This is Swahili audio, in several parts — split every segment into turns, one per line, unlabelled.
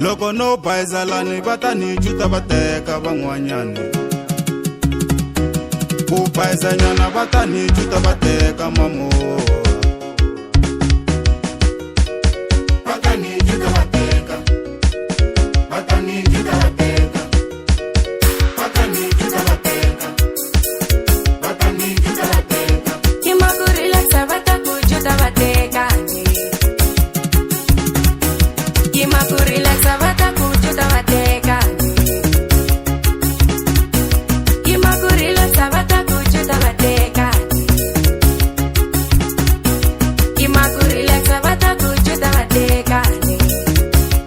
loko no bayizalani va ta ni juta va teka van'wanyani ku bayizanyana va ta ni juta va teka mamo va ta ni juta va teka va ta ni juta va teka va ta ni juta va teka va ta ni juta va teka
kima ku relaxa va ta ku juta va teka kima ku relaxa va ta ku juta va teka kima ku relaxa va ta ku juta va teka kima ku relaxa va ta ku juta va teka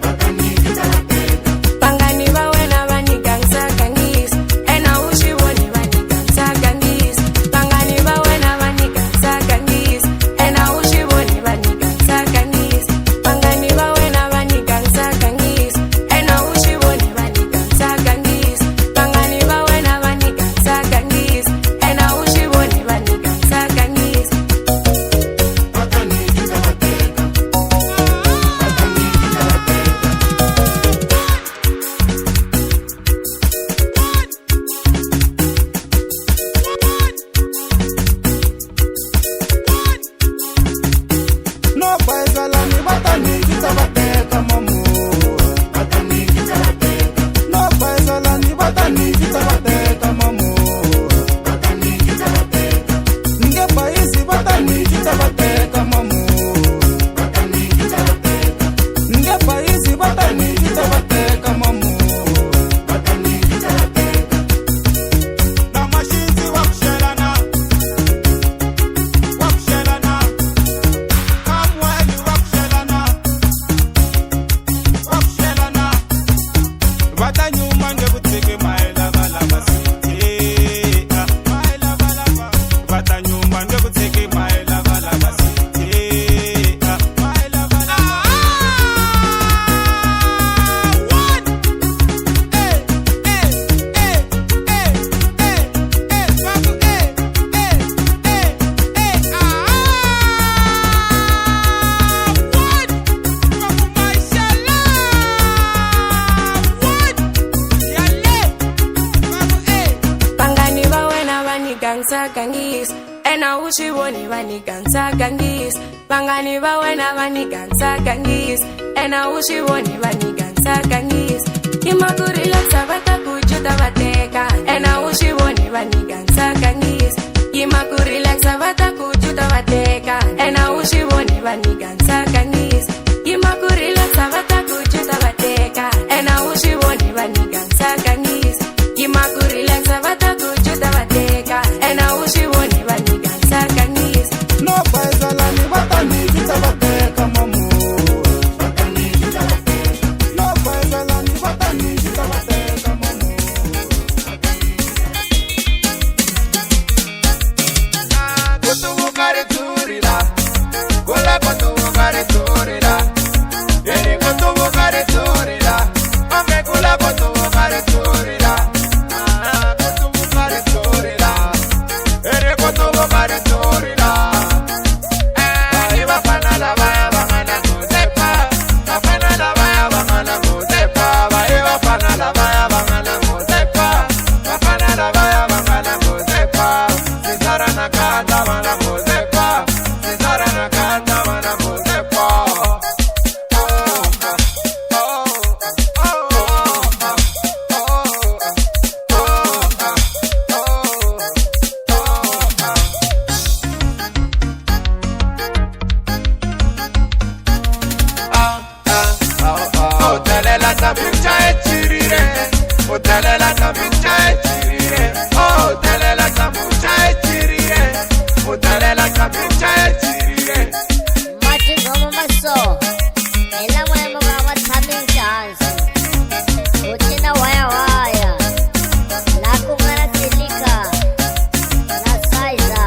va ta ni juta va teka
pangani va wena va ni gangsa gangis ena u swi voni va ni gangsa gangis pangani va wena va ni gangsa gangis ena u swi voni va ni gangsa gangis pangani va wena va ni gangsa gangis ena u swi voni va ni gangsa gangis pangani va wena va ni gangsa gangis ena u swi voni va ni gangsa gangis
va ta ni juta va teka va ta ni juta va teka no bayizalani va ta ni juta va teka mamo va ta ni juta va teka no bayizalani va ta ni juta va teka mamo va ta ni juta va teka nge bayizi va ta ni juta va teka mamo va ta ni juta va teka nge bayizi va ta ni juta va teka mamo va ta ni juta va teka na mashinzi wa kushelana kamweli wa kushelana va ta nyuma nge ku tshiki mayilavalava siti mayilavalava va ta nyuma nge ku tshiki mayilavalava siti mayilavalava
pangani va wena va ni gangsa gangis ena u swi voni va ni gangsa gangis pangani va wena va ni gangsa gangis ena u swi voni va ni gangsa gangis kima ku relaxa va ta ku juta va teka ena u swi voni va ni gangsa gangis kima ku relaxa va ta ku juta va teka ena u swi voni va ni gangsa gangis kima ku relaxa va ta ku juta va teka ena u swi voni va ni gangsa gangis kima ku relaxa va ta ku juta va teka ena u swi voni va ni gangsa gangis
no bayizalani va ta ni juta va teka mamo va ta ni juta va teka no bayizalani va ta ni juta va teka mamo
Kutuvukare turira, kula kutuvukare turira, yeri kutuvukare turira, ame kula kutuvukare turira, kutuvukare turira, yeri kutuvukare turira. Iba pana la vaya bangana kutepa, bangana la vaya bangana kutepa, iba pana la vaya bangana kutepa, bangana la vaya bangana kutepa. Sisara na kata bana kutepa, sisara na kata bana kutepa. Otelela tabicha echirire, otelela tabicha echirire, otelela tabicha echirire, otelela tabicha echirire.
Mati gomo maso, ela mwema mama tamin chance. Uchina waya waya, la kungana silika, la saiza.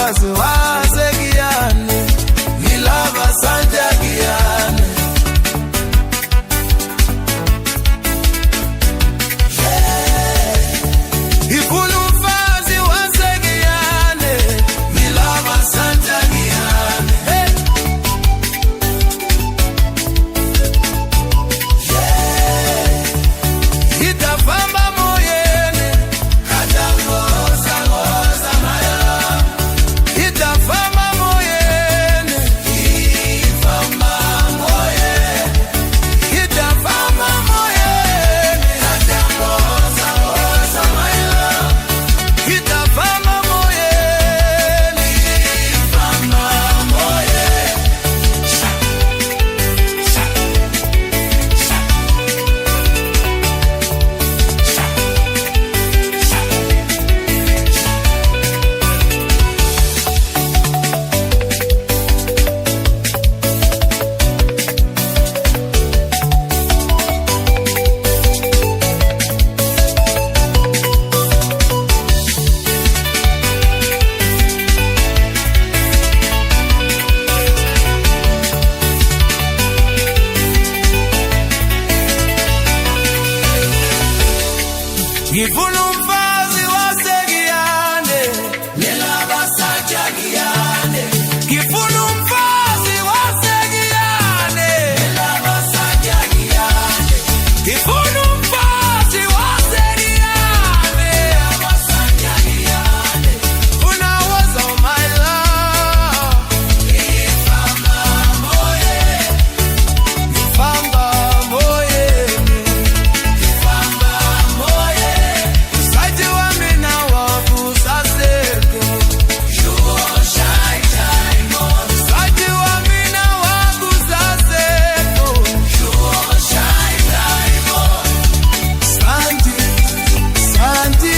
mfazi waseGiyane, ngilava sanja Giyane. Ngifuna umfazi waseGiyane, ngilava sanja Giyane. Itafamba moyeni, katangoza ngoza mayo. Itafamba moyeni, ifamba moyeni. Itafamba moyeni, katangoza ngoza mayo. Itafamba moyeni, ifamba moyeni. Ngifuna umfazi waseGiyane, ngilava sanja Giyane. Ngifuna umfazi waseGiyane, ngilava sanja Giyane. Ngifuna umfazi waseGiyane, ngilava sanja Giyane. Funa woza my love, ifamba moyeni, ifamba moyeni, ifamba moyeni. Usaji wa mina wakusaseko, usaji wa mina wakusaseko. Santi, Santi,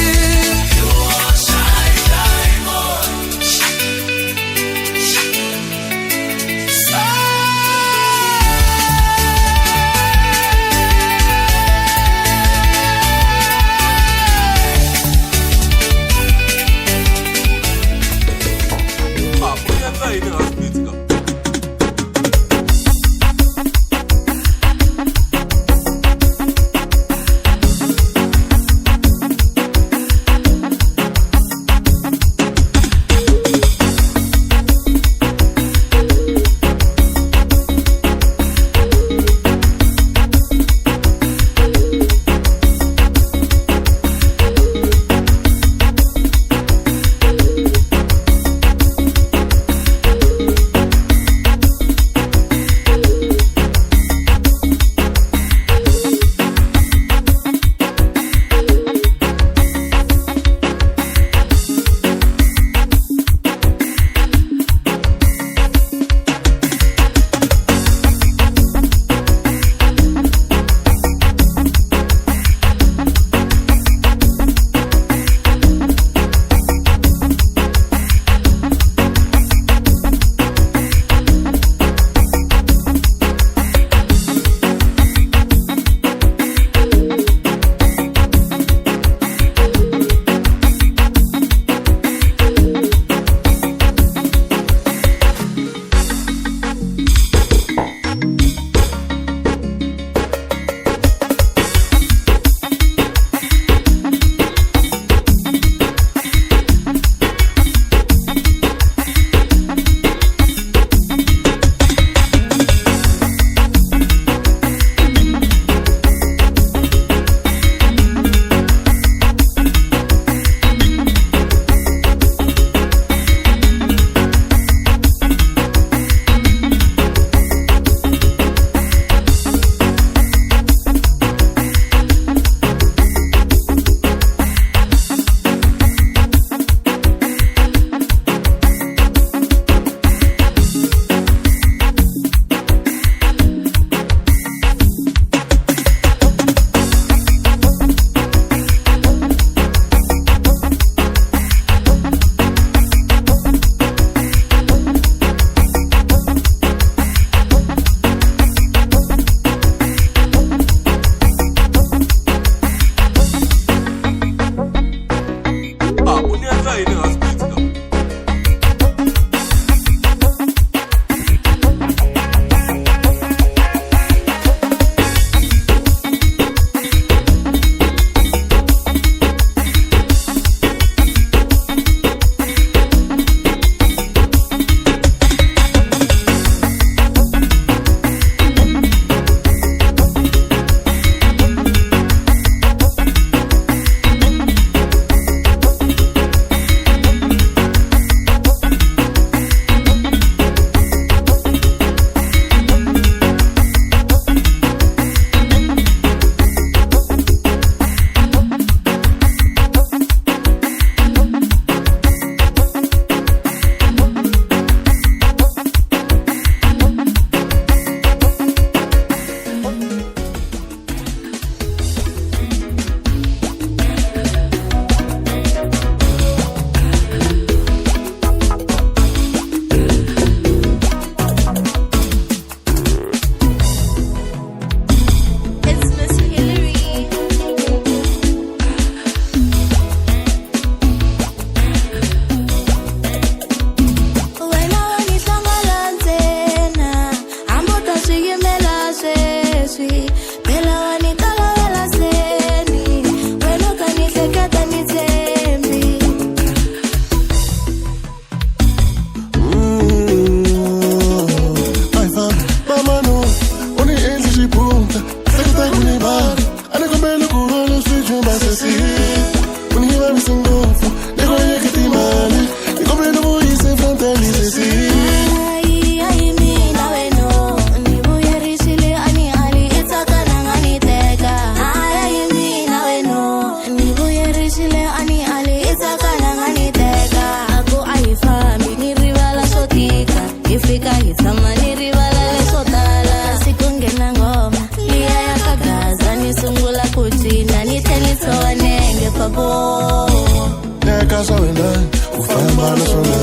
ufamba naswona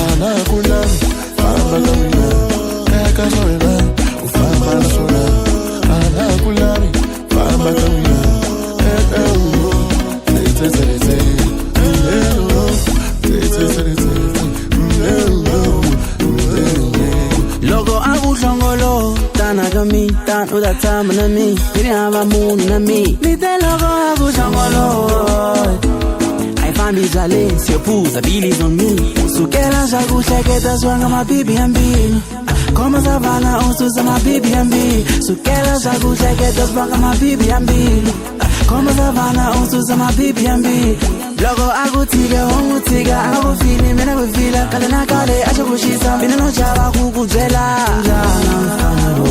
ana kulami famba kamina eka swona ufamba naswona ana kulami famba kamina eka
Logo abuhlongolo tana kami tan udathamba nami ngihamba muni nami nite logo abuhlongolo ayifambi jale siyophuza billies on me sukela zakuhleketa zwanga mabibi yambini Koma savana usuza mabibi yambi sukela zakuhleketa zwanga mabibi yambini Koma savana usuza mabibi yambi Logo akutika ungutika akufini mina kufila kale nakale asho kushisa mina nochaba kukujela njana mfana lo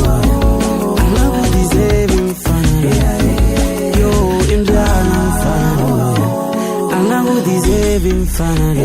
angakudeserve mfana yo njana mfana lo angakudeserve mfana lo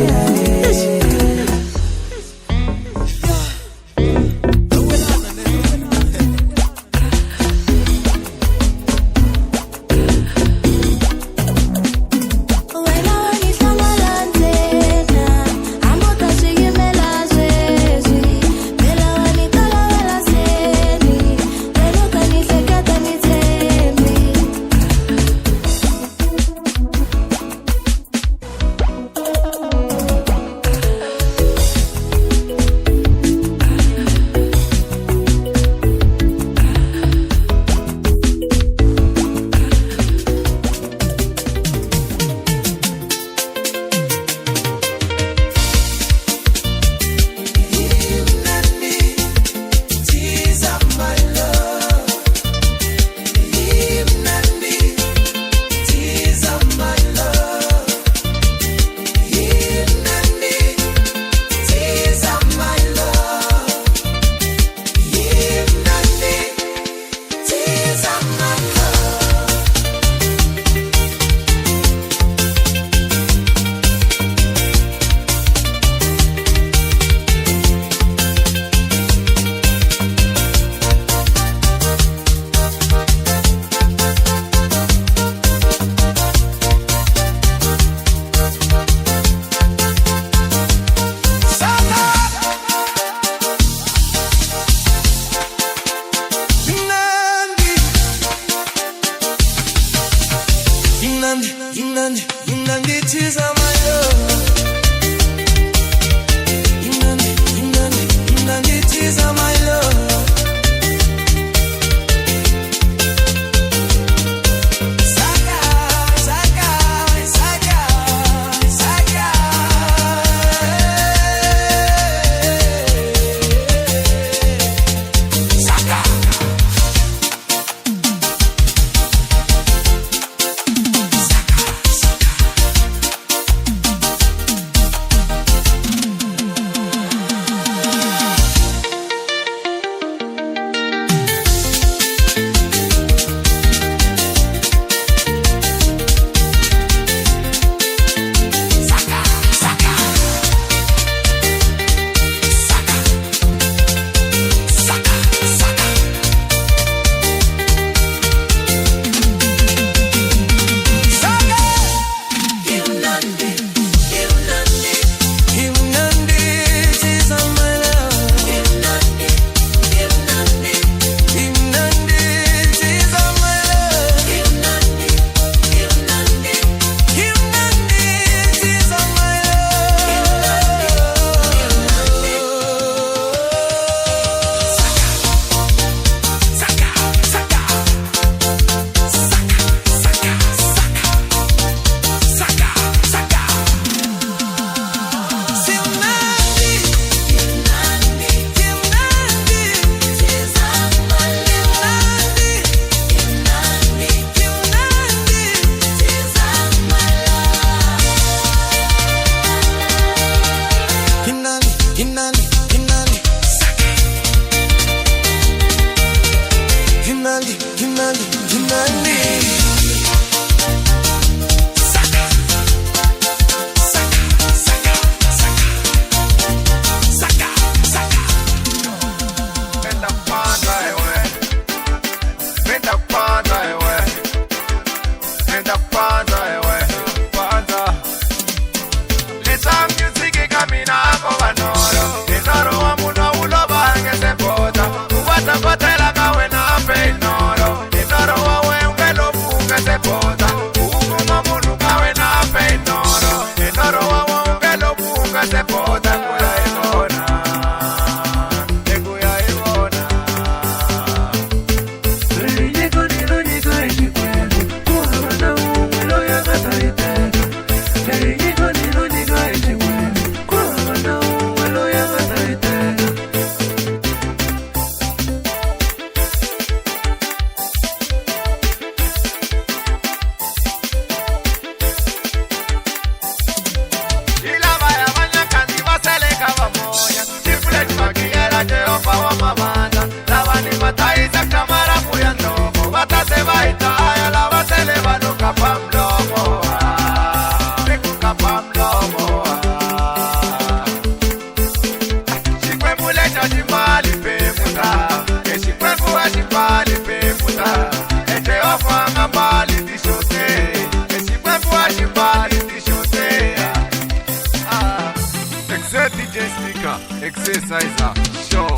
speaker, exerciser, show,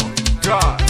drive.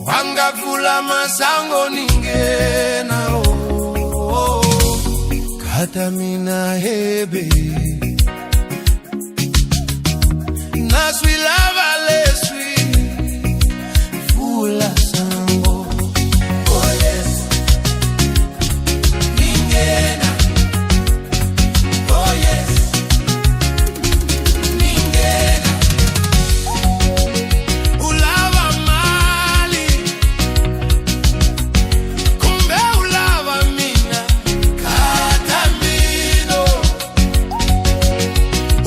Wangavula masango ningena kata mina hebe naswi lava leswi vula sango oh yes ningena oh yes ningena ulava mali kumbe ulava mina kata mino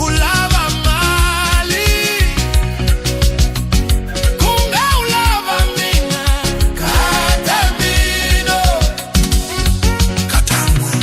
ulava mali kumbe ulava mina kata mino katangwa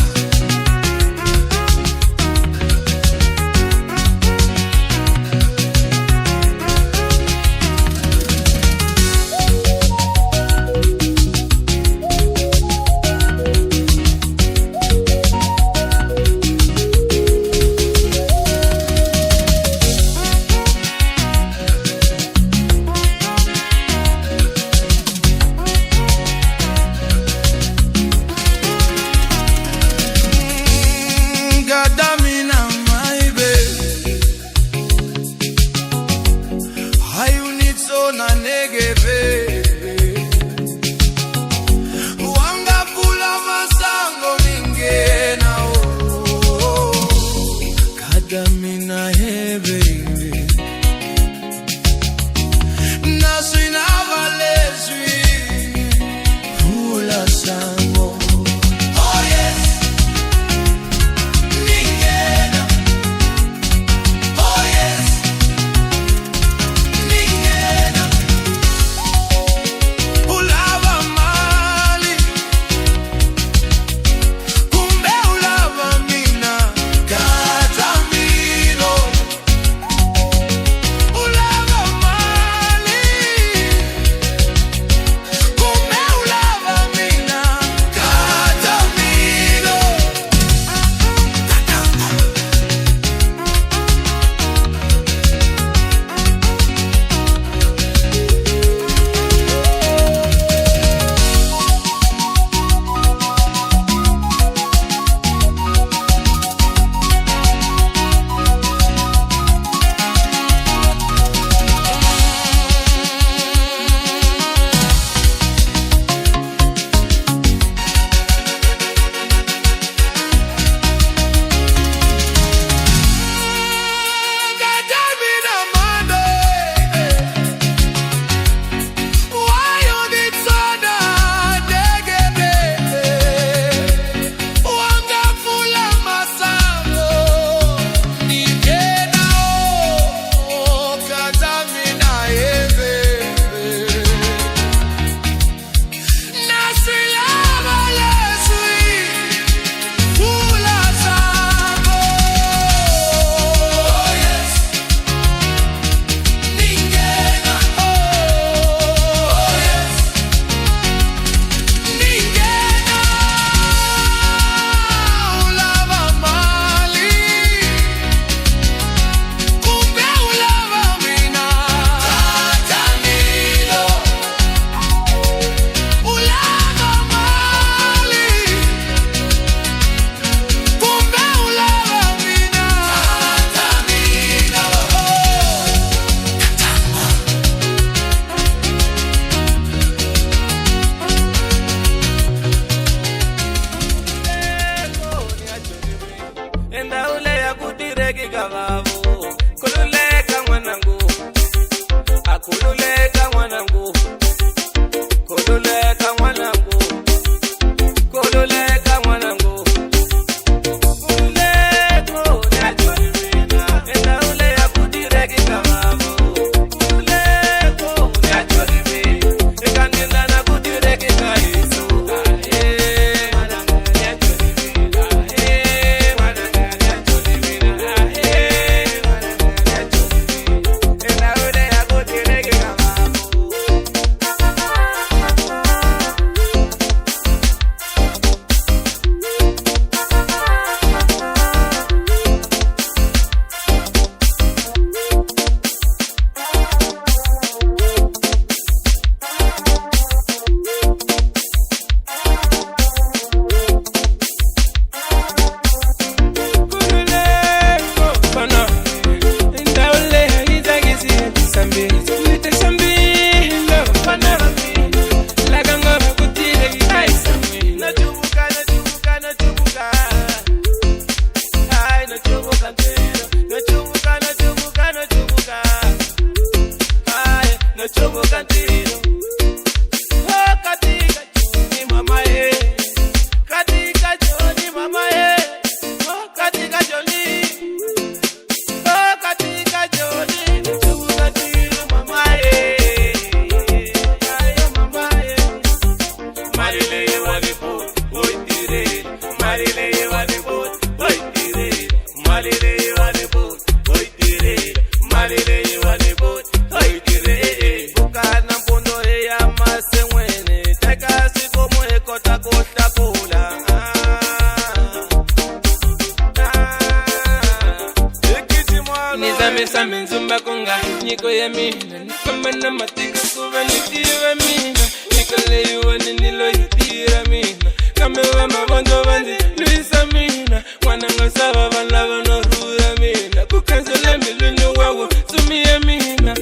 Gadamina my baby hayunitsona nege baby wangavula masango ningena Gadamina hey baby nasina valeswi vula sango oh yes ningena oh yes ningena
Nanga, Nico Yamina, Nikomana Matika Kuva Nitiva Mina, Nicola Yuan and Nilo Yiramina, Kamela Mavondo Vandi, Luisa Mina, Wananga Sava Van Lava no Ruramina, Kukansela Milunu Wawa, Sumi Amina.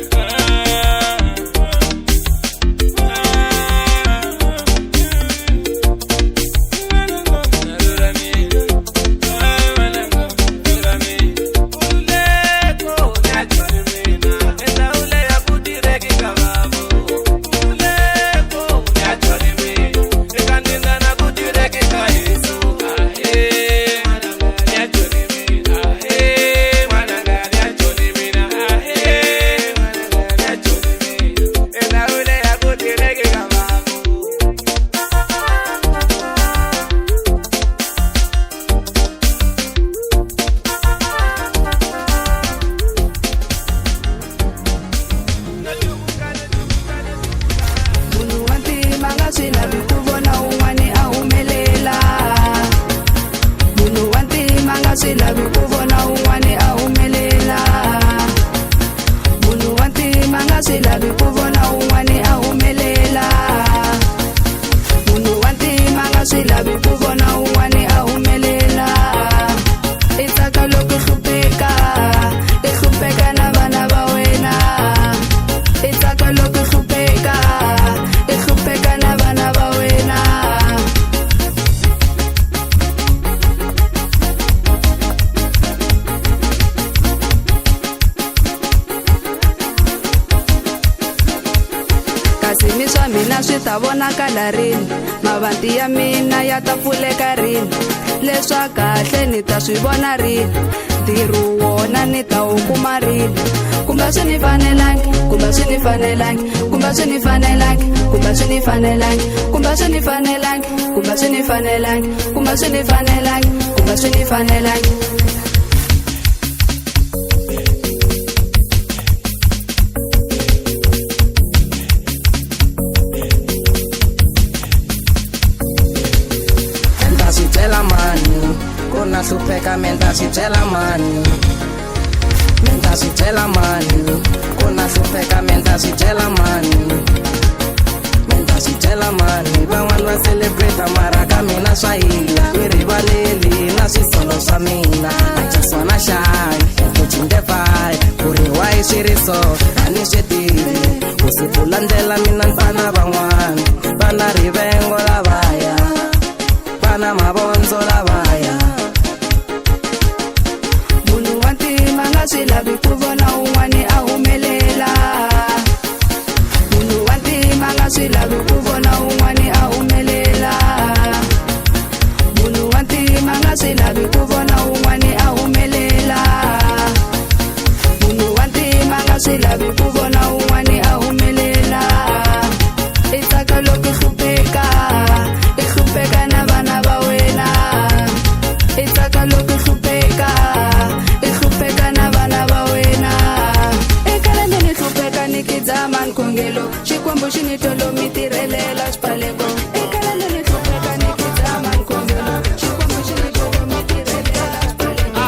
Mavanti ya mina ya ta pfuleka rini, leswa kahle ni ta swi vona rini, ntirho wona ni ta wu kuma rini. Kumbe swi ni fanelangi, kumbe swi ni fanelangi, kumbe swi ni fanelangi, kumbe swi ni fanelangi, kumbe swi ni fanelangi, kumbe swi ni fanelangi, kumbe swi ni fanelangi, kumbe swi ni fanelangi.
Hlupheka menta sitshela mani, menta sitshela mani, kuna hlupheka menta sitshela mani, menta sitshela mani. Van'wani va celebrate mara ka mina swa hila, mi rivaleli na swisolo swa mina. I just wanna shine, pushing the vibe, ku ri why swi ri so a ni swi tivi, ku siku landzela mina ni fana van'wani, vana rivengo lavaya, vana mavondzo lavaya.
Swi lavi ku vona un'wani a humelela, munhu wa ntima nga swi lavi ku vona un'wani a humelela, munhu wa ntima nga swi lavi ku vona un'wani a humelela, munhu wa ntima nga swi lavi ku vona un'wani a humelela. I tsaka loko hlupheka, i hlupheka na vana va wena, i tsaka loko hlupheka, i hlupheka na vana va wena. Ekala ni hlupheka ni kidzama nkongelo, xikwembu xi ni tolo mi tirhelela xiphaleko. Ekala ni hlupheka ni kidzama nkongelo, xikwembu xi ni tolo mi tirhelela xiphaleko.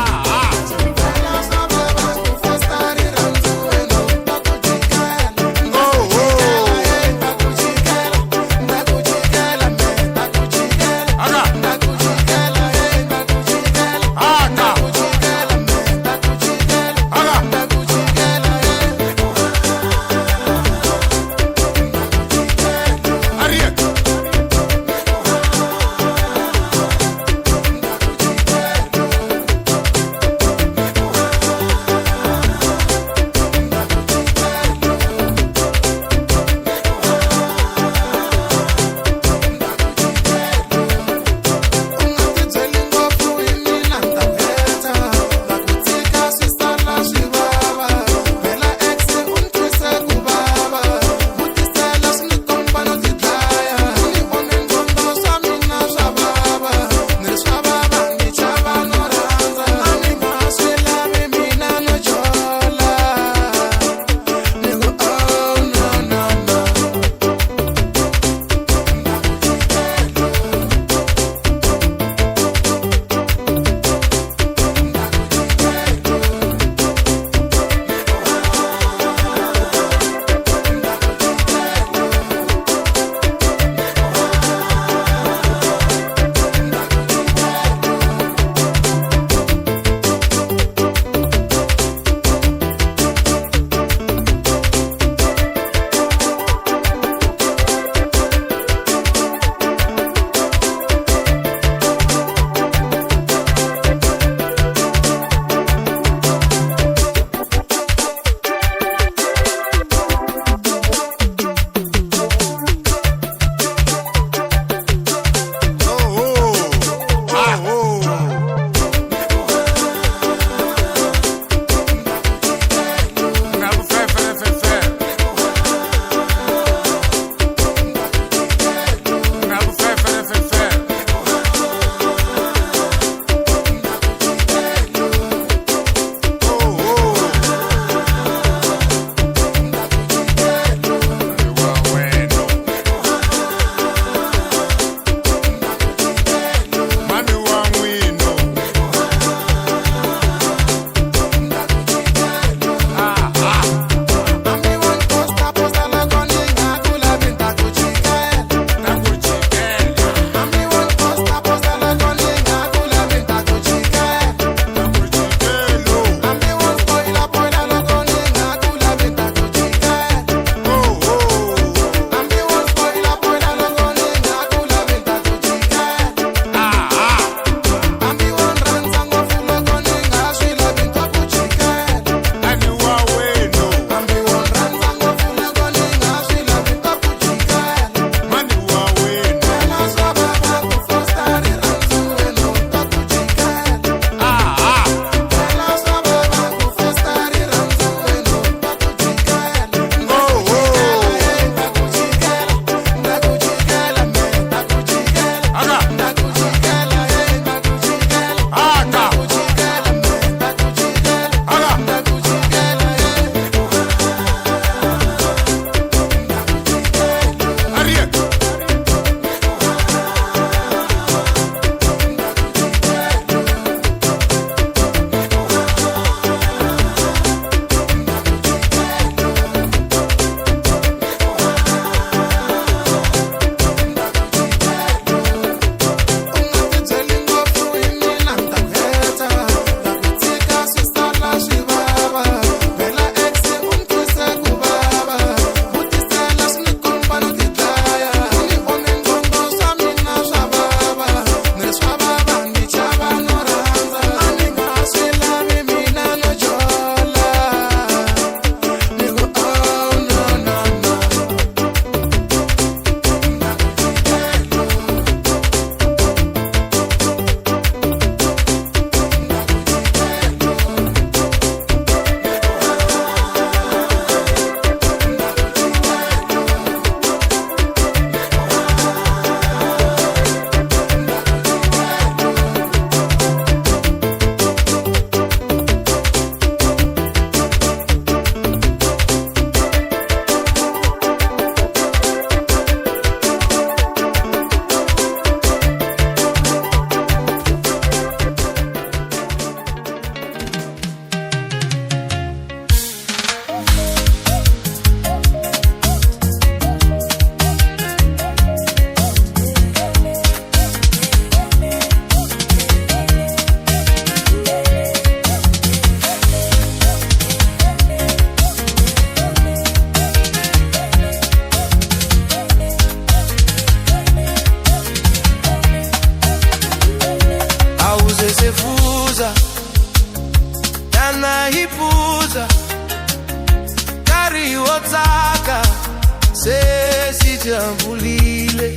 sijambulile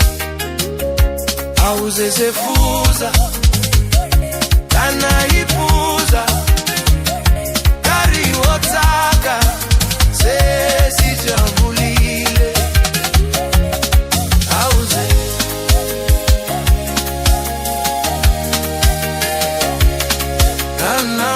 awuzesefuza kana ipuza kari wotaka sesijambulile awuze kana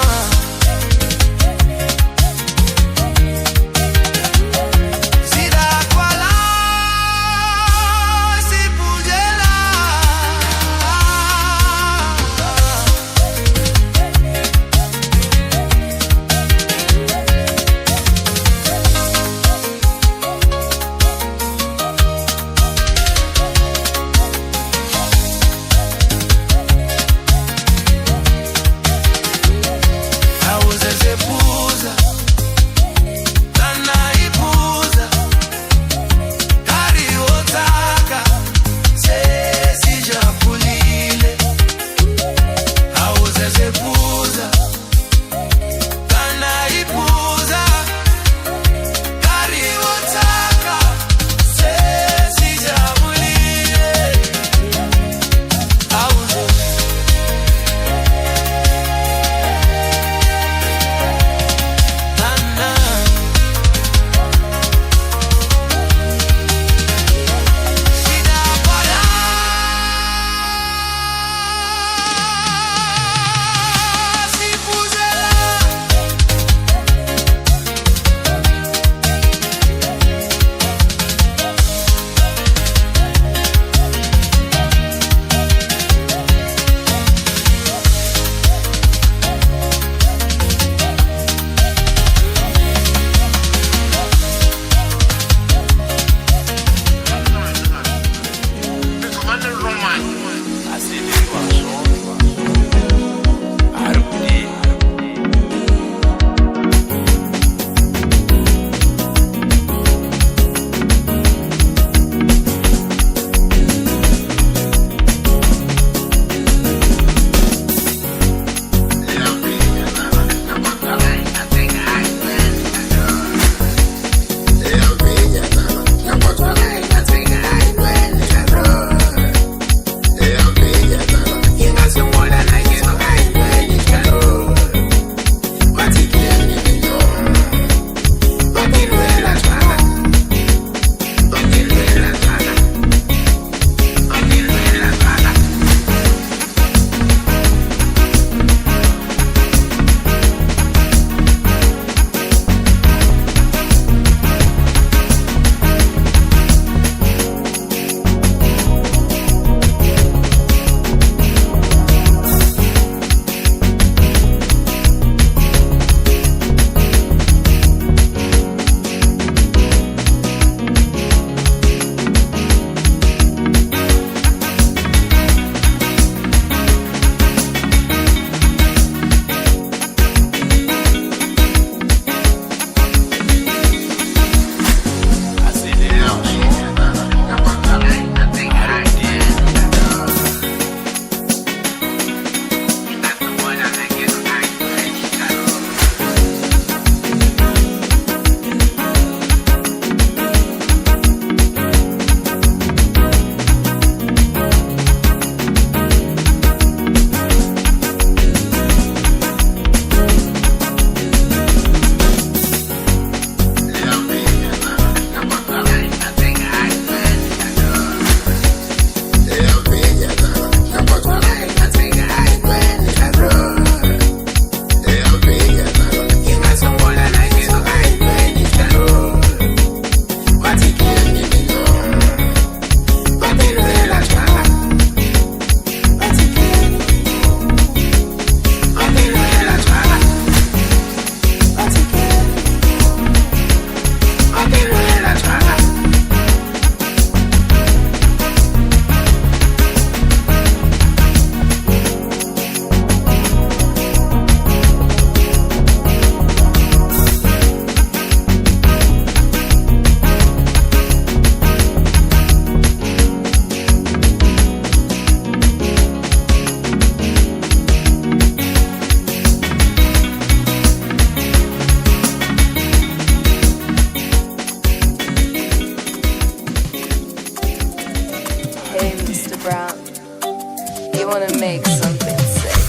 make something sick.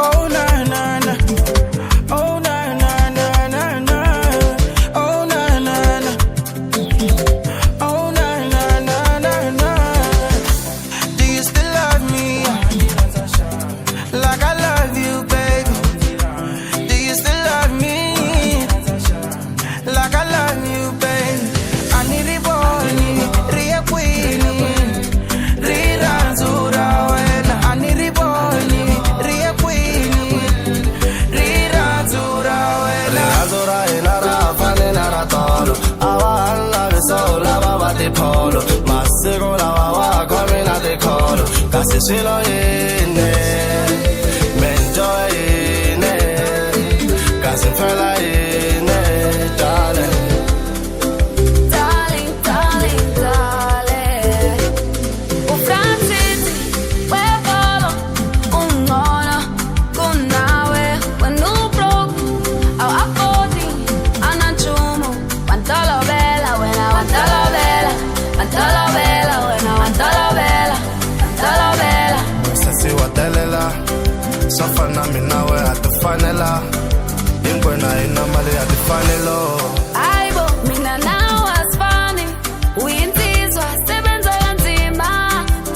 Oh na na na, oh na na na na na, oh na na na, oh na na na na na. Do you still love me like I love you, baby? Do you still love me like I love you, baby? I need it, boy, Ria Queen, Rira Zura, I need it, boy, Ria Queen, Rira Zura, Azura, Nara, Fanara Tolo, our love is so lava, the polo, Massigo, Lava, coming at the colo, Cassilo in it, Menjoy in it, Cassifella in it, darling.
Darling, darling, darling. Ufransiti, wevolo, ungona, kunawe, wenu broke, au afodi, anachumu, wantolo vela, wena wantolo vela, wena wantolo vela,
Sasi watelela, safana minawe atufanela, ingwena inamali atufanelo.
Aibo, mina now was funny. Uyinsizwa sebenza kanzima.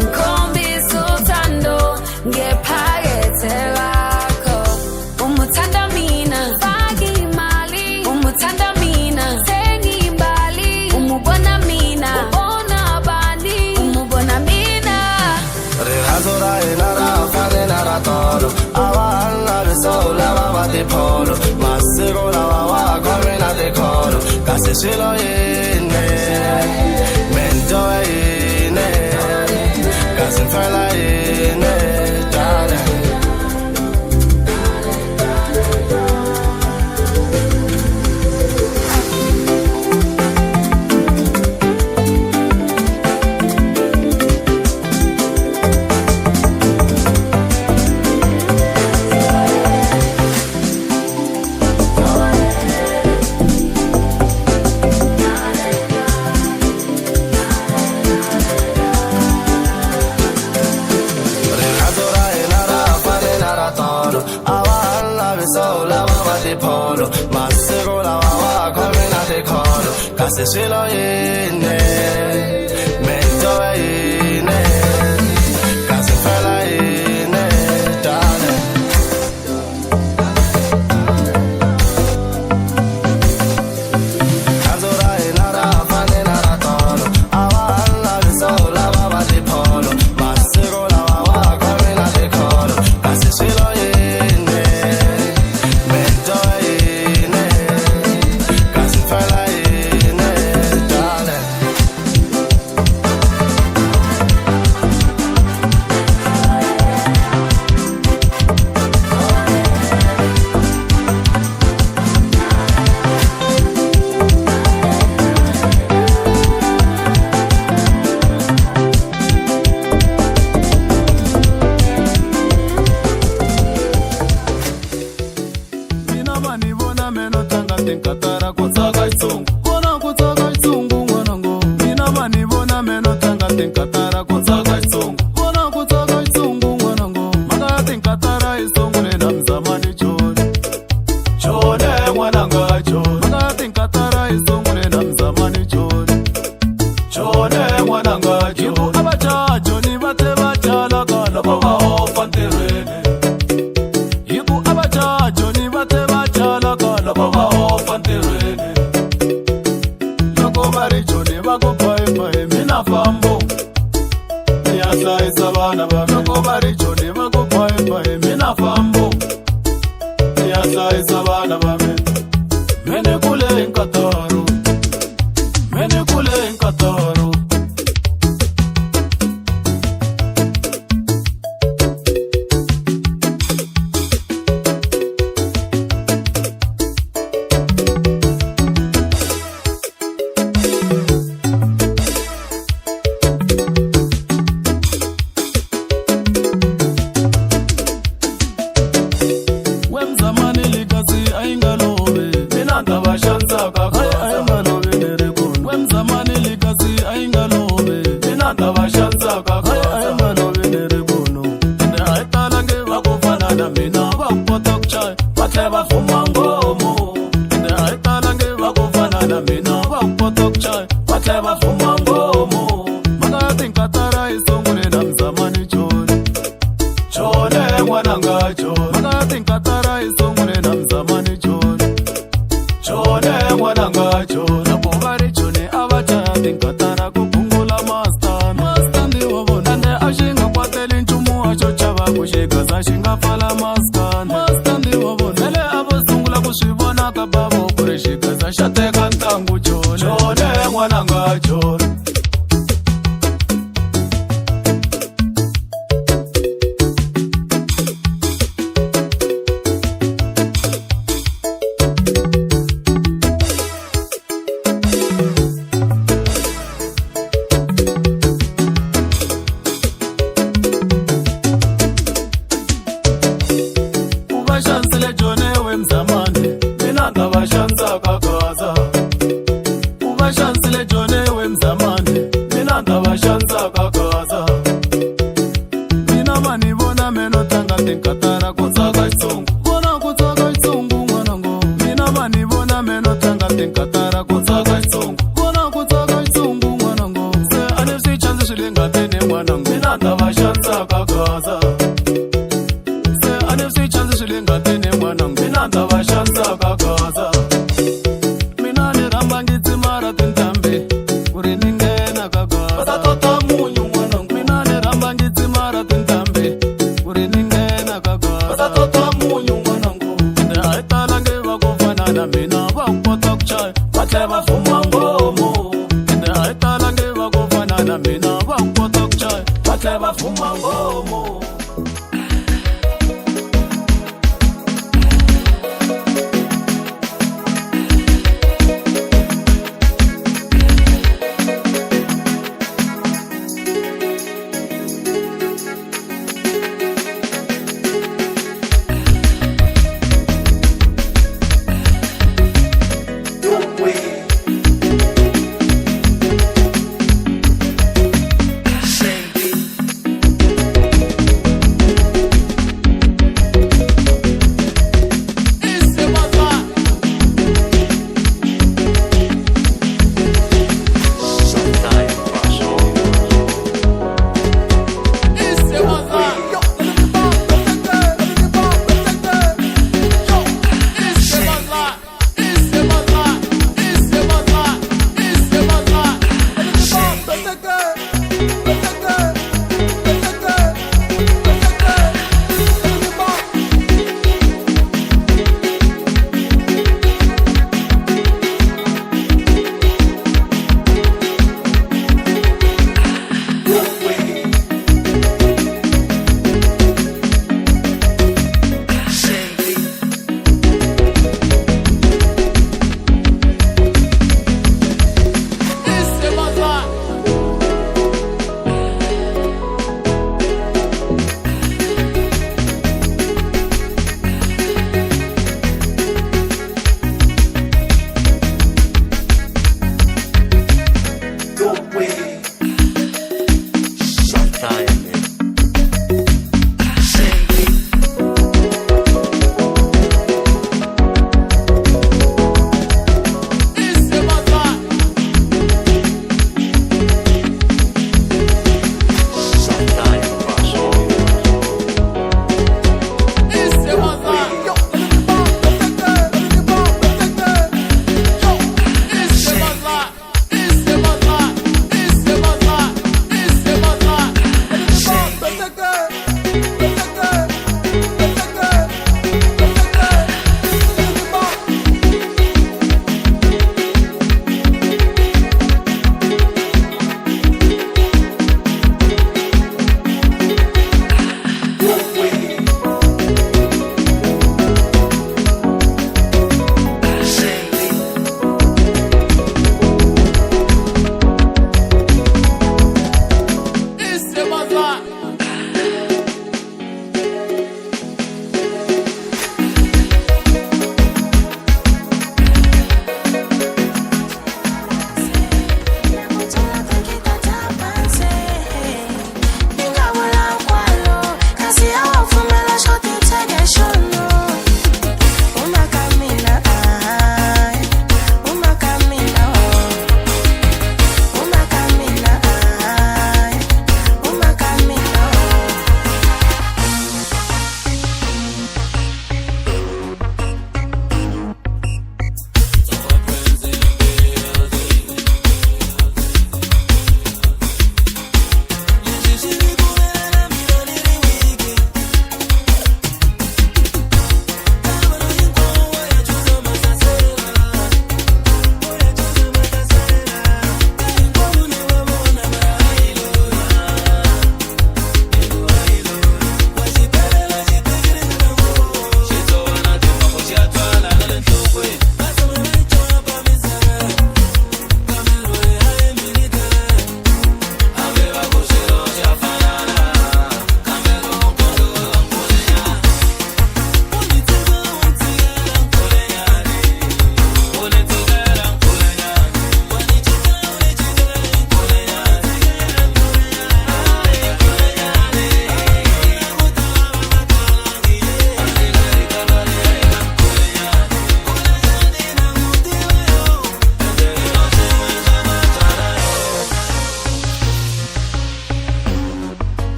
Ngikhombisa uthando ngephakethe lakho. Umuthanda mina, faka imali. Umuthanda mina, thenga imbali. Umubona mina, ubona bani. Umubona mina.
Rehazora inara fane nara tolo, awa alla beso lava the polo, Massigo lava coming at the colo, Cassilo in it, Menjoy in it, Cassifella in it, darling. Massigo lava coming at the colo, Cassilo in it, Menjoy in it, Cassifella in it, darling. Azura inara fane nara tolo, awa alla beso lava the polo, Massigo lava coming at the colo, Cassilo in it, Menjoy in it, Cassifella in it, darling. Mina mani bona meno tanga tenkatara kutsaga isungu kona kutsaga isungu mwanangu. Mina mani bona meno tanga tenkatara kutsaga isungu kona kutsaga isungu mwanangu. Maka tenkatara isungu nena mzamani chone chone mwananga chone. Maka tenkatara isungu nena mzamani chone chone mwananga chone. Ibu abachacho ni bate bachala kala baba ofanterene. Ibu abachacho ni bate bachala kala baba ofanterene. Loko maricho ni bako pae pae mina fambo. Niasa isabana ba. Loko maricho ni bako pae pae mina fambo. Niasa isabana ba. Mene kule enkataro, mene kule enkataro. na mina bakupota kuchaya batle bafuma ngomo maka ya tinkatara isungule na mzamani chone chone mwananga chone maka ya tinkatara isungule na mzamani chone chone mwananga chone nakuvari chone abachaya tinkatara kupungula mastan ndiwabona ande ashinga kwateli nchumu acho chava kushikaza shinga fala mastan ndiwabona ele abosungula kuswivona kababo kurishikaza shateka ntangu chone mwananga chone ubashansile jone wemzamane mina ndabashansa kakaza ubashansile jone wemzamane mina ndabashansa kakaza mina manibona meno tanga tinkatara kutsaka xitsongo vona kutsaka xitsongo n'wanango mina manibona meno tanga tinkatara kutsaka xitsongo vona kutsaka xitsongo n'wanango se a ni swi chanzi swi le ngatini n'wanango mina ndabashansa kakaza ngatini mwanangu mina ndabashansa kakaza mina ni ramba ngitsimara tintambe kuri ningena kakaza basatota munyu mwanangu mina ni ramba ngitsimara tintambe kuri ningena kakaza basatota munyu mwanangu ende aitalange vakufana na mina vakupota kuchaya batle bafuma ngomo ende aitalange vakufana na mina vakupota kuchaya batle bafuma ngomo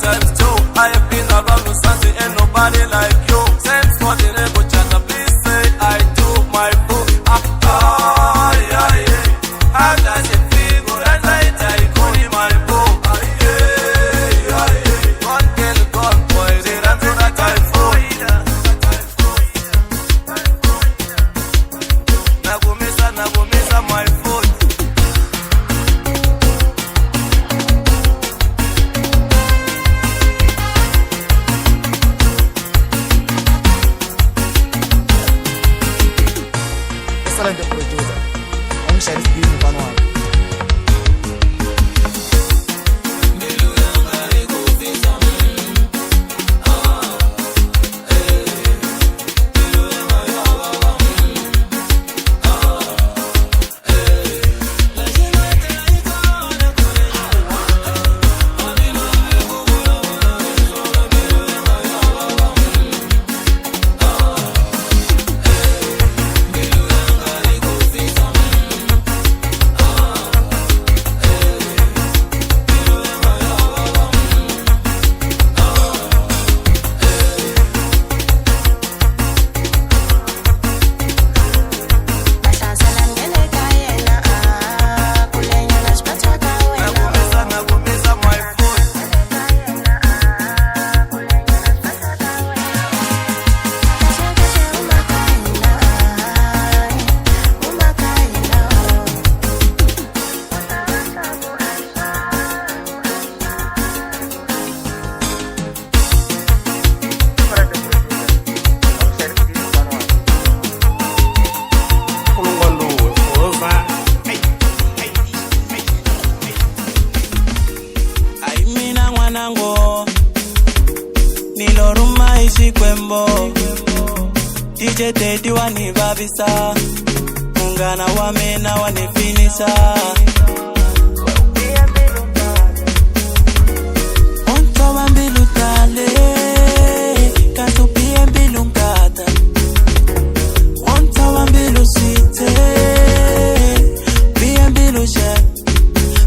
times two. I have been around Lusanti, ain't nobody like you. Thanks for the nego chata, please say I do my boo. How does it feel as I call you my boo? One girl, gone boy, they ran to that time for Nagumisa my food.
Excellent producer. I'm Sheriff Bill Vanuatu.
Niloruma isikwembo DJ Teddy wanibabisa Mungana wamena wanifinisa Onto wambilu tale Katupie mbilu nkata Onto wambilu site Pie mbilu she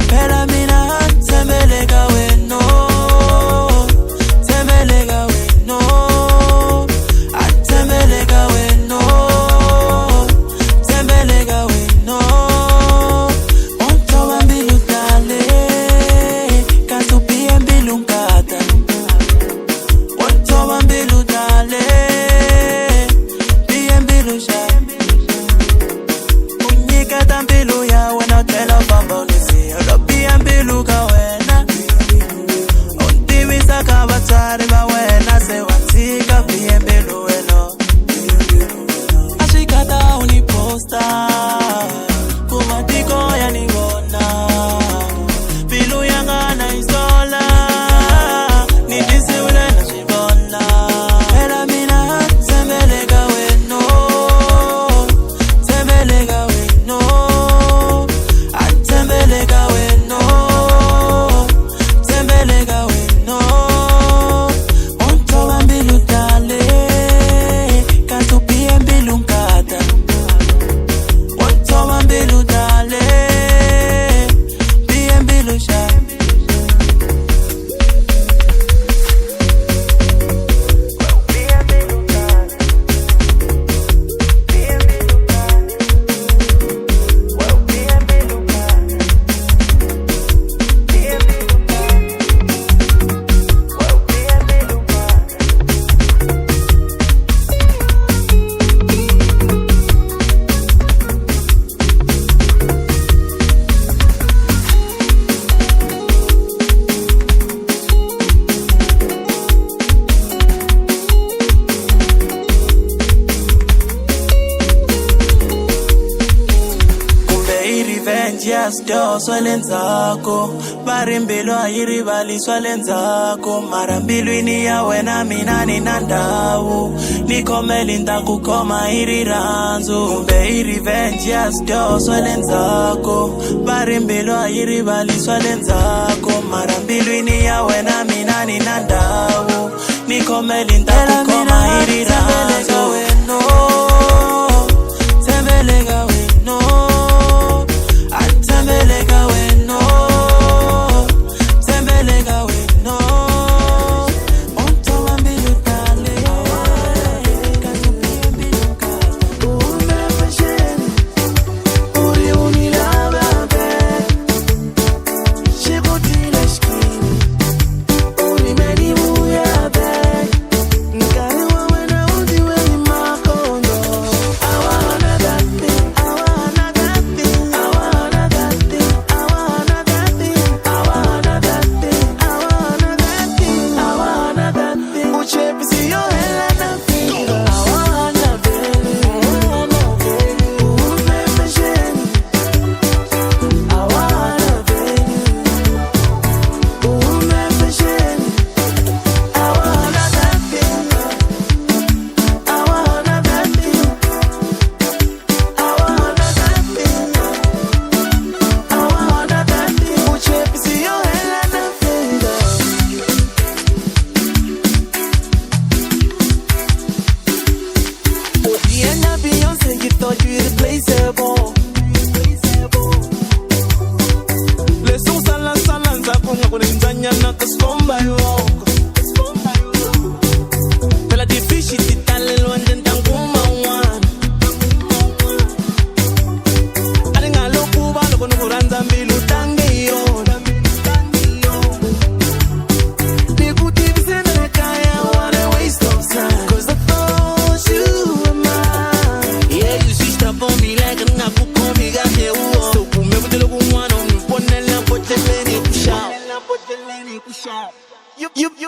Pela mina temelega weno Swalenzako Barimbilo ayiri bali swalenzako Marambilwini ya wena mina nina ndawu Nikomelinda kukoma iri ranzu Kumbe iri revenge ya sto swalenzako Barimbilo ayiri bali swalenzako Marambilwini ya wena mina nina ndawu Nikomelinda kukoma iri ranzu Tembelega weno Tembelega weno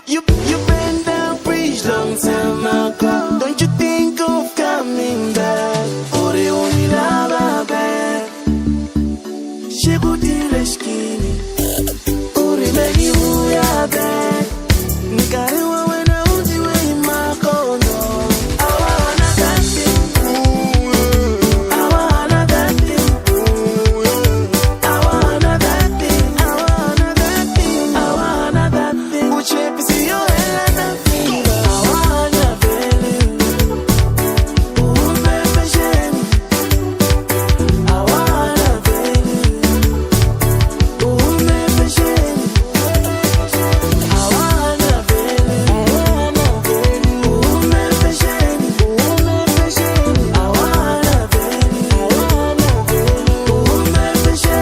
You been down bridge long time ago. Don't you think of coming back? Ore unilava back. Shekutile skini. Ore begi uya back. Nikari wa wena uzi we imakono. Awana that thing. Awana that thing. Awana that thing. Awana that thing. Awana that thing. Uchepi siyo hela that thing. Awana vele. Umepesheni. Awana vele. Umepesheni. Awana vele. Umepesheni. Awana vele. Umepesheni.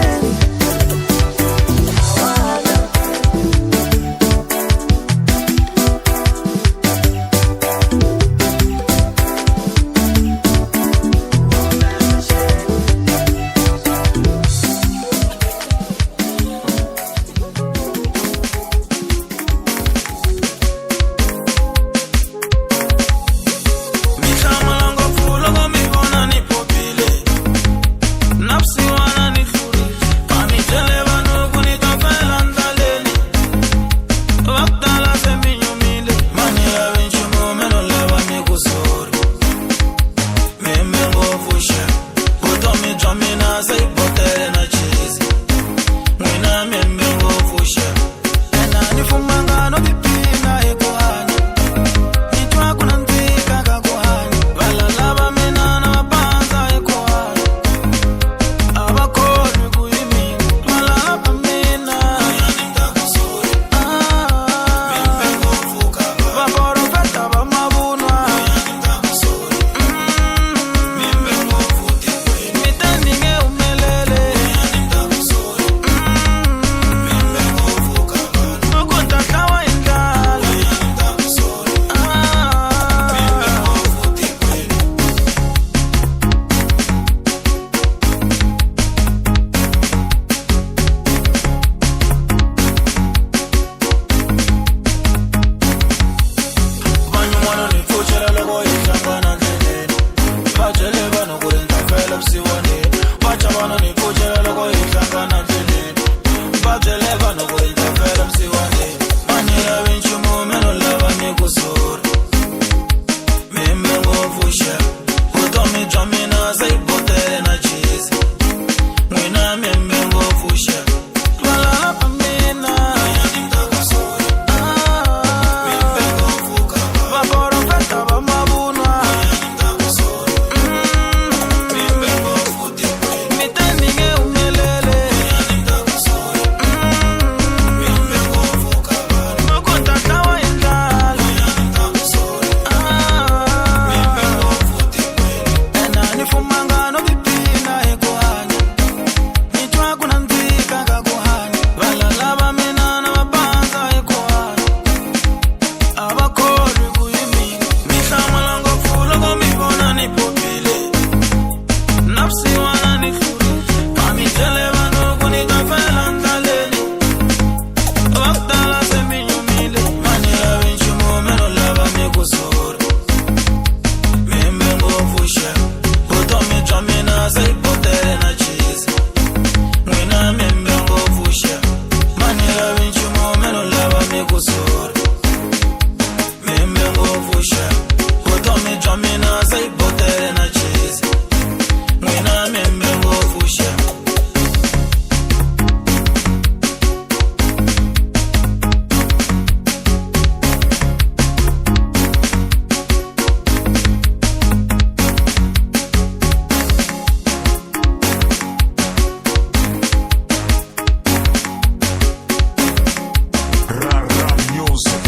Music.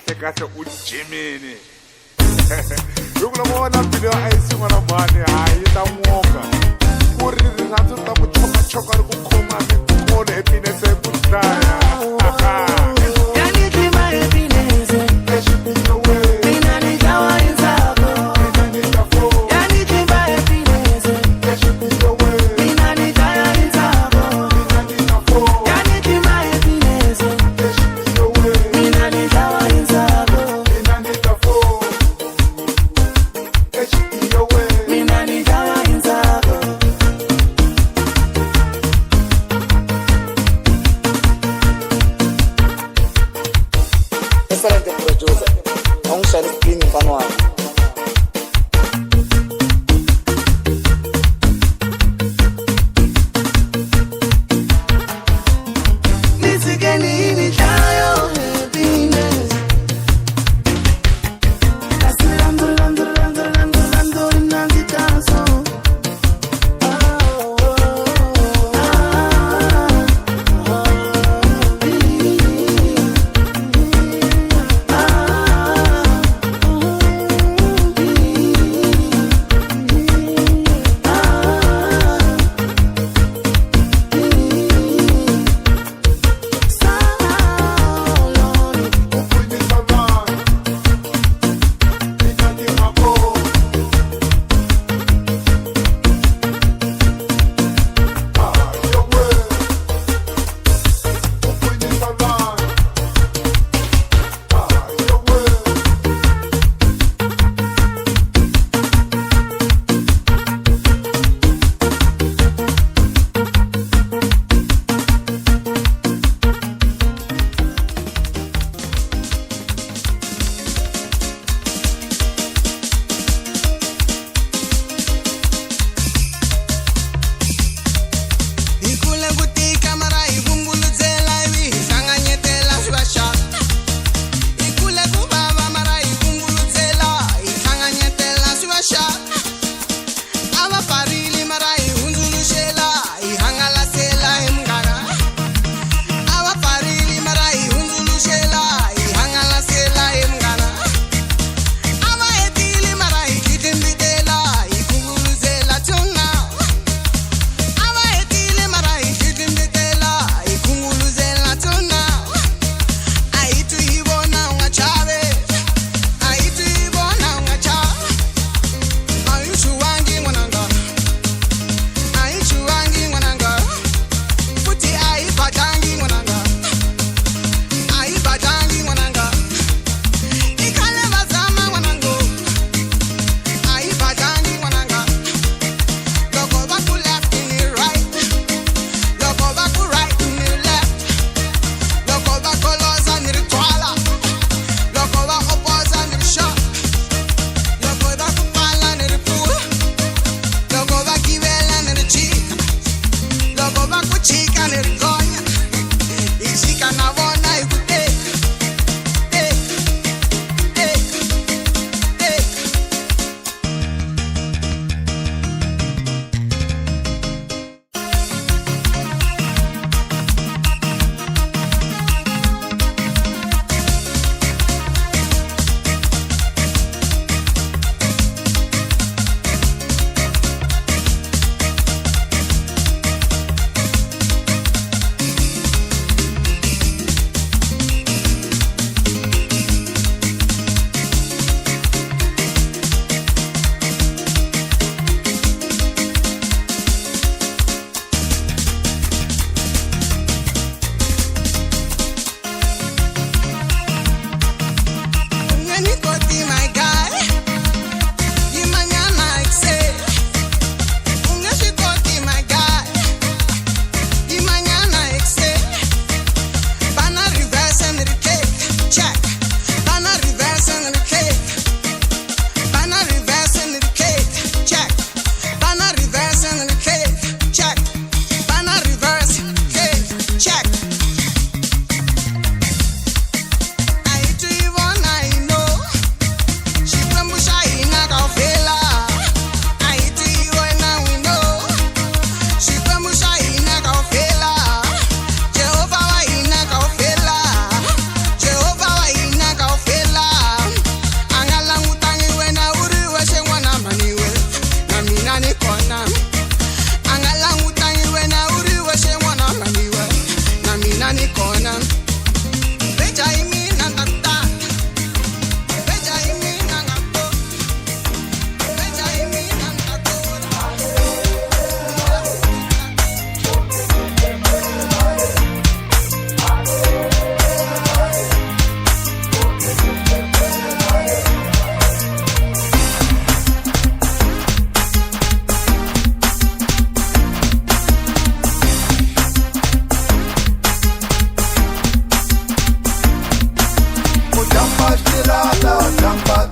kahle kahle uJimini ukulobona video ayisingwana mani hayi ta nwoka ku ri rirhandzu ta ku choka ri ku khoma mikolo happiness ku hlaya
Excelente producer, un shell screen mfano wako.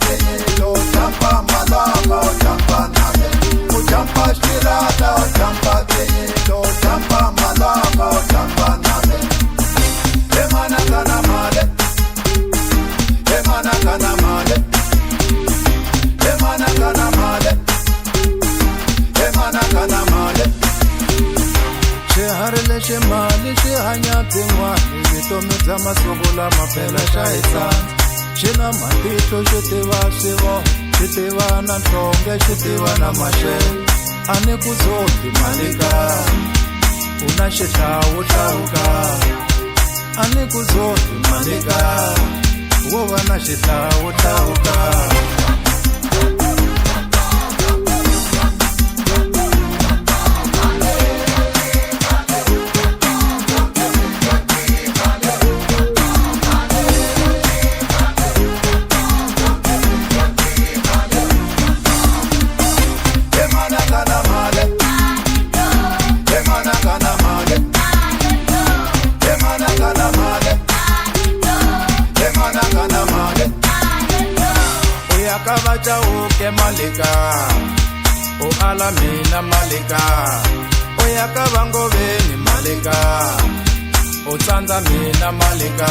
teyilo, jampa malama, jampa name. Jampa shirada, jampa teyilo, jampa malama, jampa name. Emana kana male, emana kana male, emana kana male, emana kana male. Sheharele shemali, shehanya tingwani, vitomi zama sugula mapela shaitan. Shina matito, shitiva sivo, shitiva na ntonge, shitiva na mashe. Ane kuzoki malika, unashita utauka. Ane kuzoki malika, uwa nashita utauka. Uyakavacha uke malika, o alamina malika. Uyakavangoveni malika, o tsandzamina malika.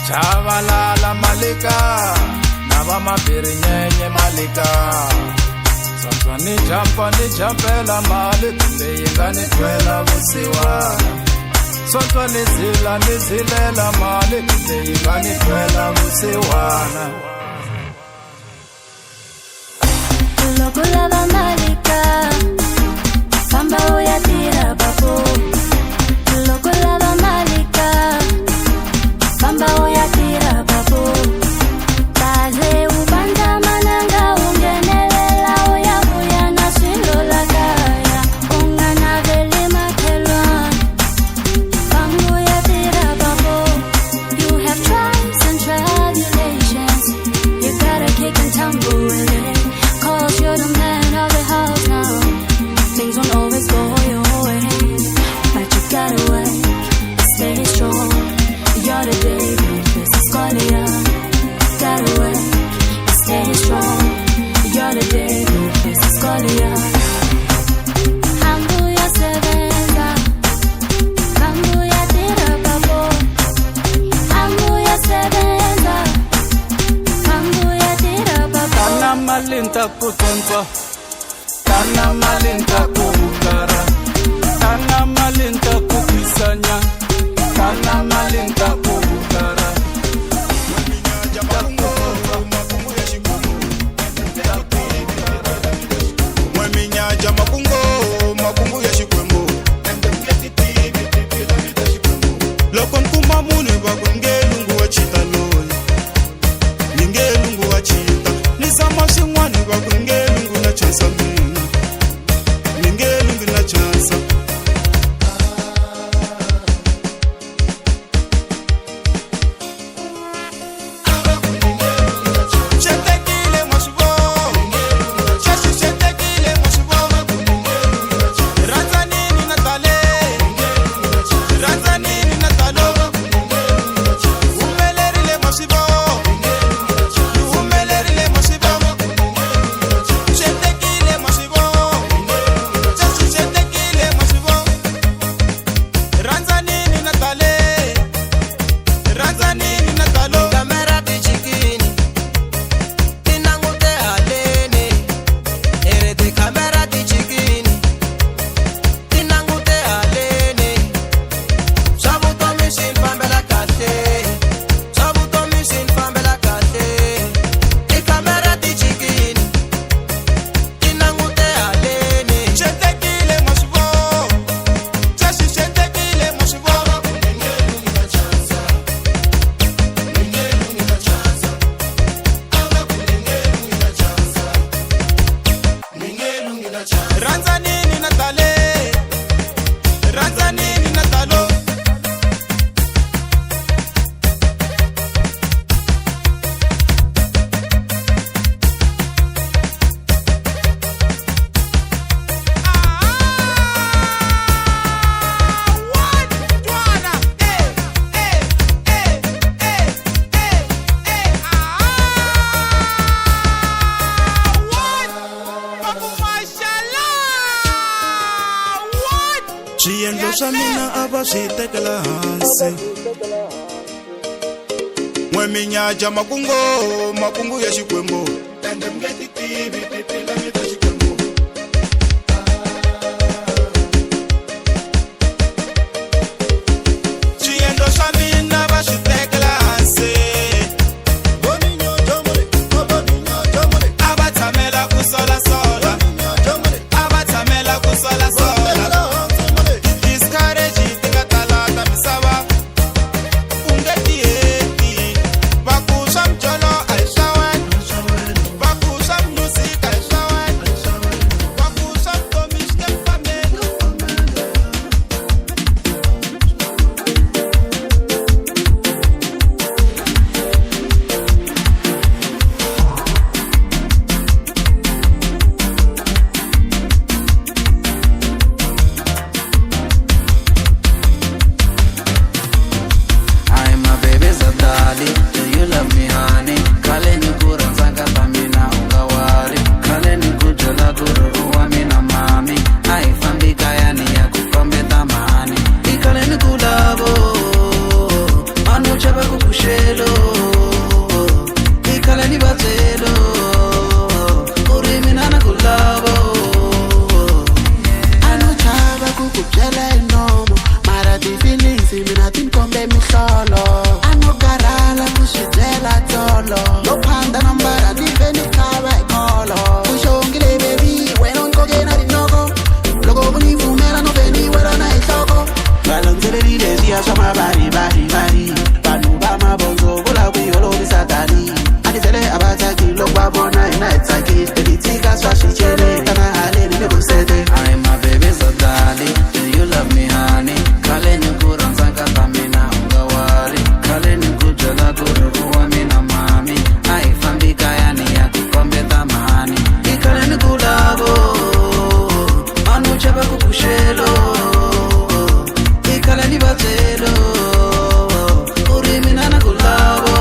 Chavalala malika, nava mabirinyenye malika. Sasa ni jampela mali, kumbe yinga ni twela vusiwana. Sasa ni zilela mali, kumbe yinga ni twela vusiwana.
Loko lava malika, famba uyatira papo. Loko lava malika, famba uyatira papo. Baze ubanda mananga ungenelela uyabuya na swilo la kaya. Ungana vele makelwa, famba uyatira papo. You have trials and tribulations, you gotta kick and tumble with it. Cause you're the man of the house now. Things won't always go your way, but you gotta wait, stay strong. You're the David, this is Goliath. Gotta wait, stay strong. You're the David, this is Goliath. Hambuya sevenza, hambuya tira papo. Hambuya sevenza, hambuya tira papo.
Tana malinta kutempa, tana malinta kukara, tana malinta kukisanya, tana malinta kukara.
Mweminyaja makungu ya shikwembo. Loko nkuma mune wakwenge lungu wa chita loy. Ninge lungu wa chita. Nisama shingwani wakwenge lungu na chansa muna. Ninge lungu na chansa. swa mina a va swi tekela hansi n'we minyaja makungu ya Xikwembu ende mi nge ti tivi titilani ta Xikwembu swiendlo swa mina va swi tekela hansi a va tshamela ku solasola a va tshamela ku solasola discourage ti nga tala ta misava u nge ti heti va ku swa mjolo a hi swa wena va ku swa music a hi swa wena va ku swa vutomi swi nge fameli
I'm my baby's a daddy. Do you love me, honey? Kaleni kura nzanga pamina ungawari. Kaleni kujala kuru uwamina mami. Haifambi kayani ya kukombe tamani. Ikaleni kulabo, anu chaba kukushelo. Ikaleni batelo, uriminana kulabo. Anu chaba kukujela inomo. Mara di feelings mina tinkombe mihlolo anokarala kuswitela tolo lophanda nambara diveni khava ekolo ushongile baby wena unqoke na dinoko loko univumela no veni wena na ihloko balonzelelile ziya swa mabari vanhu va mabonzo vula kuyolovi satani anditele avataki loko va vona hina hi tsakile elitika swa swicele kana haleni ni vusete I'm my baby's a daddy. Do you love me, honey? Kaleni kura nzanga pamina ungawari. Kaleni kujala kuru uwamina mami. Haifambi kayani ya kukombe tamani. Ikaleni kulabo, anu chaba kukushelo. Ikaleni batelo, uriminana kulabo.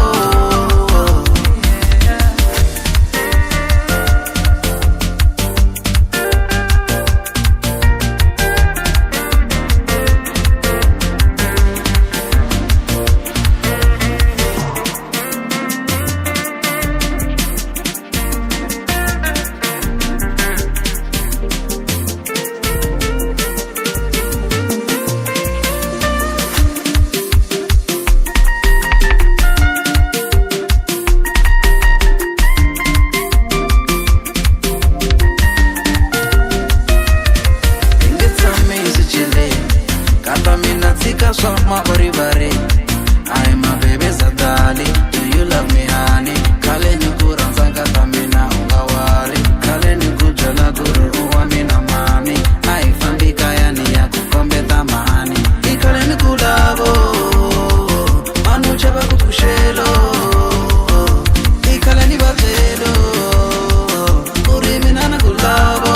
I'm my baby's a daddy. Do you love me, honey? Kaleni kura nzanga pamina ungawari. Kaleni kujala kuru uwamina mami. Haifambi kayani ya kukombe tamani. Ikaleni kulabo, anu chaba kukushelo. Ikaleni batelo, uriminana kulabo.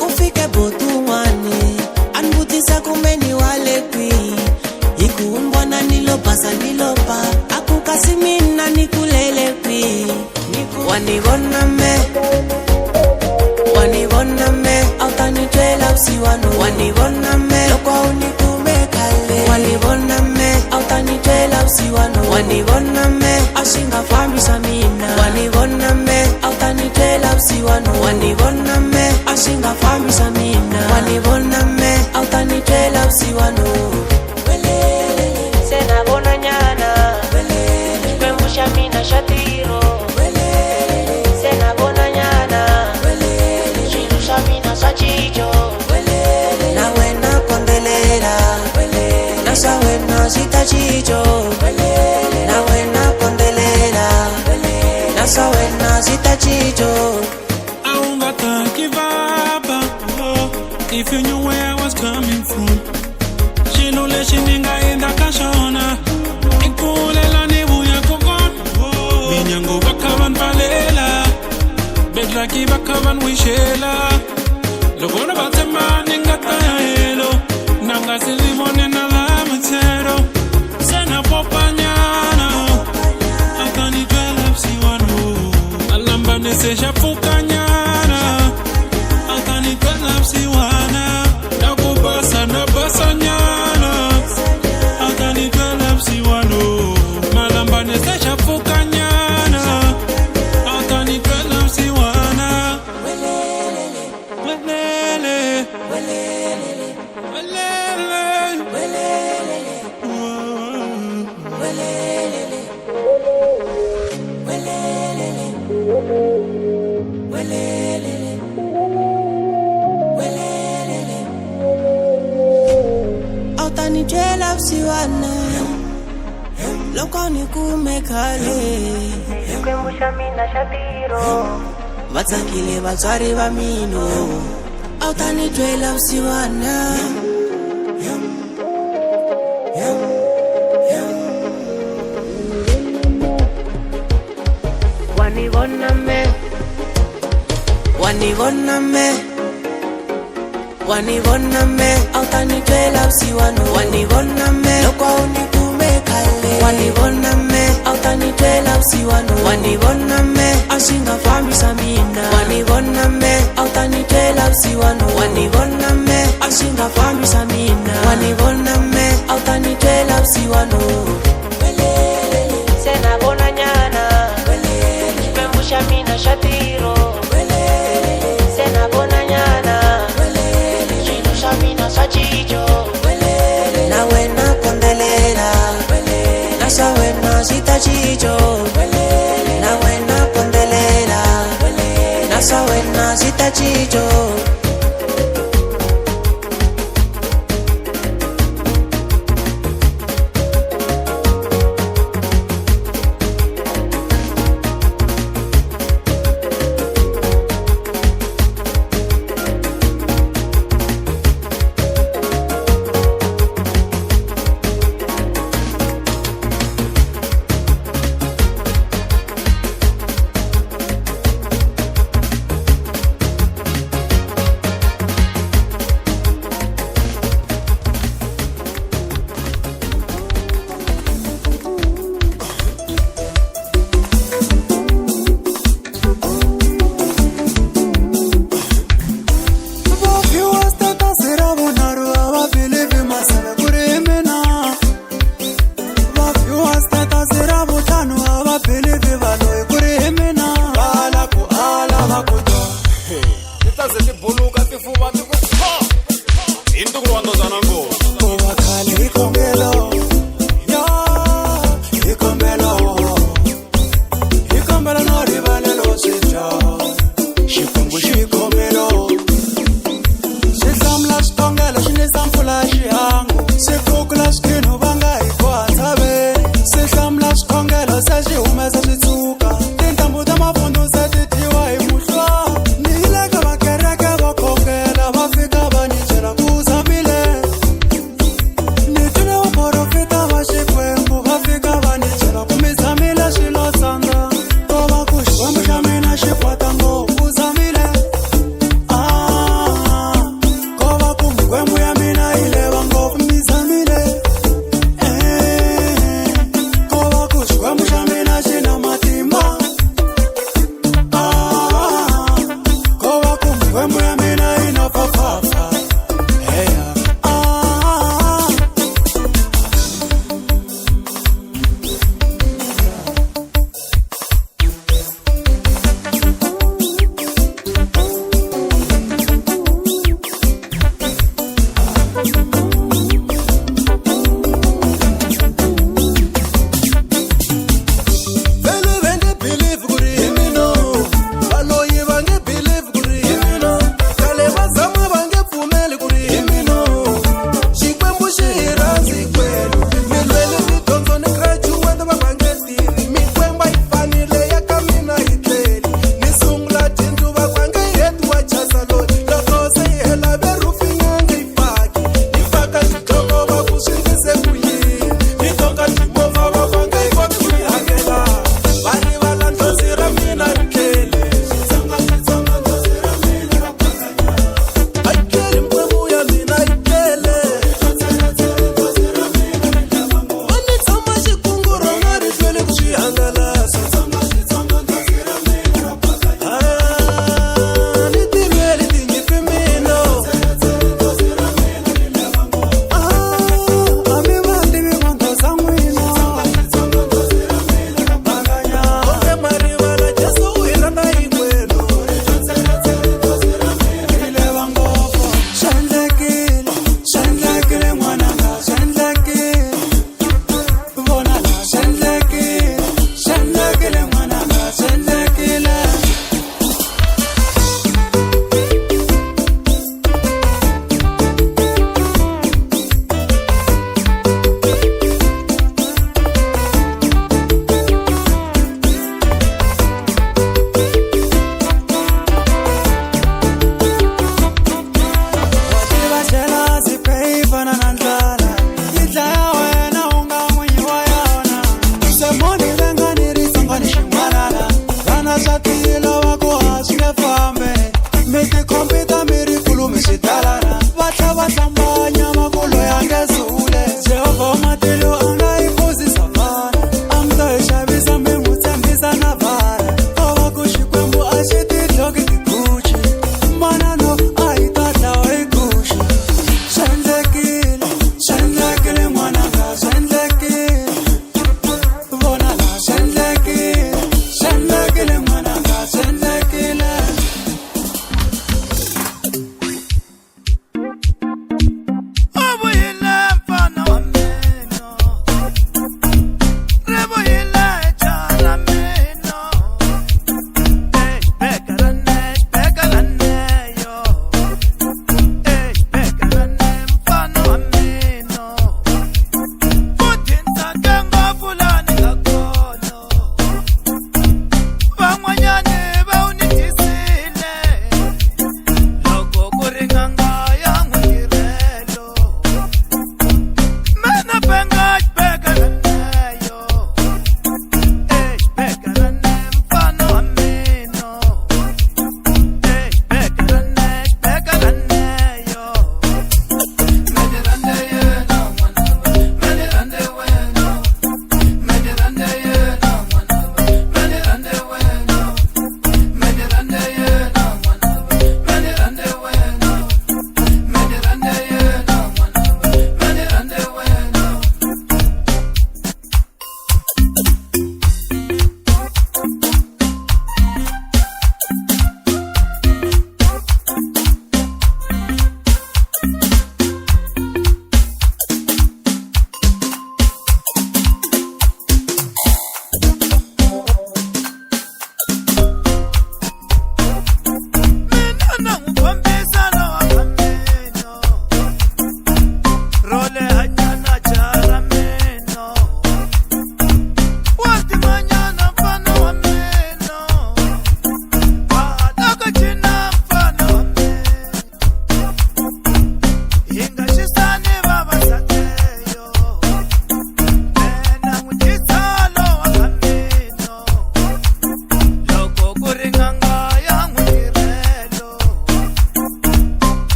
Kufike botuwane anbutisa kumeni wale kwi ikumbona nilopasa nilopa akukasimina nikulele kwi wanibona me autanitwela usiwano wanibona me lokwa unikumekale wanibona me autanitwela usiwano wanibona me ashingafambisa mina wanibona me autanitwela usiwano wanibona me ashingafambisa mina wanibona me autanitwela usiwano chicho.
I won't got give up. Oh, if you knew where I was coming from. She no let she ninga in the kashona. Ikulela nibuya kokon. Binyango bakavan valela. Bedlaki bakavan wishela. Logona batema ninga taelo. Nanga silimone na la matero. Sena popanyana. Atani dwela psiwano. Alamba nese shafukanyana. Atani dwela psiwana. Nakubasa na basanyana. Atani dwela psiwano. Malamba nese shafukanyana. Atani dwela psiwana. Welele. Welele. Welele.
Autani jela usiwana. Loko nikume kale.
Kwembusha mina shatiro.
Vatsakile vatswari va mino. Autani jela usiwana.
Wanivona me,
Autani jela usiwana. Loko nikume kale. Autani jela usiwana. Ashinga fami samina. Autani jela usiwana. Ashinga fami samina. Autani jela usiwana.
sena bona nyana. Kwembusha mina shatiro. Sena bona nyana. Chino mina sachicho.
Na wena kondelela. Nasa wena sita chicho. Na wena kondelela. Nasa wena sita chicho.
Kwa mushamina xitala